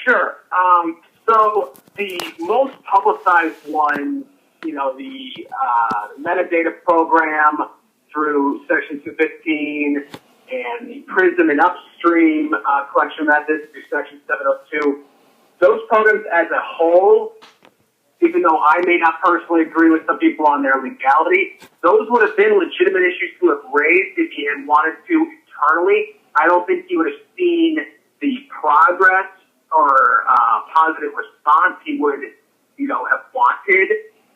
Sure. So the most publicized one, you know, the metadata program through Section 215 and the PRISM and upstream collection methods through Section 702. Those programs as a whole, even though I may not personally agree with some people on their legality, those would have been legitimate issues to have raised if he had wanted to internally. I don't think he would have seen the progress or positive response he would, you know, have wanted.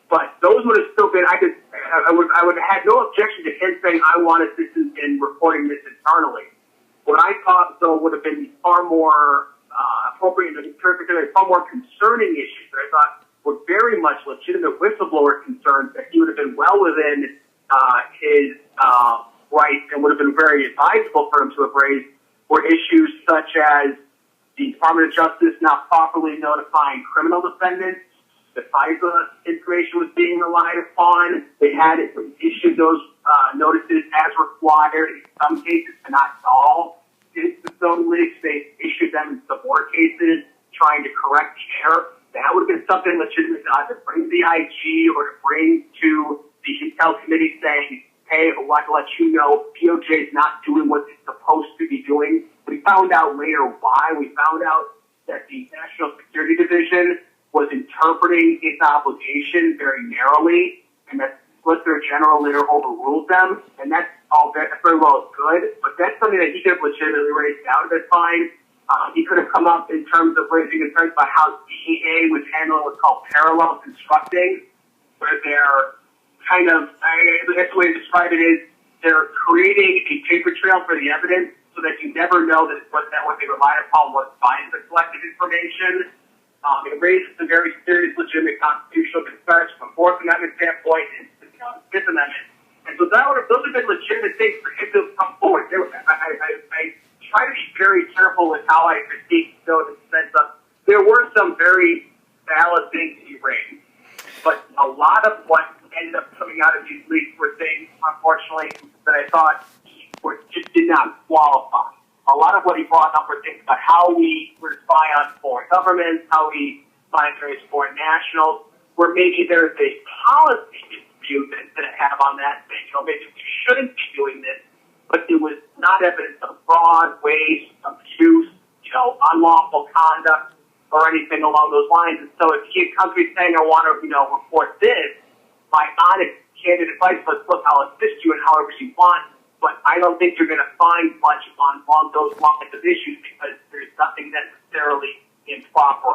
But those would have still been. I would have had no objection to him saying I wanted this and reporting this internally. What I thought though would have been far more appropriate and far more concerning issues that I thought were very much legitimate whistleblower concerns that he would have been well within his rights and would have been very advisable for him to have raised were issues such as the Department of Justice not properly notifying criminal defendants. The FISA information was being relied upon. They had issued those notices as required in some cases, but not all. In some leaks, they issued them in some more cases, trying to correct the error. That would have been something legitimate to either bring to the IG or to bring to the Intel Committee saying, hey, I'd like to let you know DOJ is not doing what it's supposed to be doing. We found out later why. We found out that the National Security Division was interpreting its obligation very narrowly, and that Solicitor General later overruled them, and that's all very well good, but that's something that he could have legitimately raised out of it fine. He could have come up in terms of raising concerns about how DEA was handling what's called parallel constructing, where they're kind of, I guess the way to describe it is, they're creating a paper trail for the evidence so that you never know that what they relied upon was FISA collected information. It raises some very serious legitimate constitutional concerns from a Fourth Amendment standpoint and Fifth Amendment. And so those have been legitimate things for him to come forward. I try to be very careful with how I critique those in the sense of there were some very valid things he raised. But a lot of what ended up coming out of these leaks were things, unfortunately, that I thought just did not qualify. A lot of what he brought up were things about how we spy on foreign governments, how we spy on various foreign nationals, where maybe there's a policy dispute that I have on that thing. You know, maybe we shouldn't be doing this, but it was not evidence of fraud, waste, abuse, you know, unlawful conduct, or anything along those lines. And so if he comes to me saying, I want to, you know, report this, my honest, candid advice was, look, I'll assist you in however you want, but I don't think you're going to find much along those lines of issues because there's nothing necessarily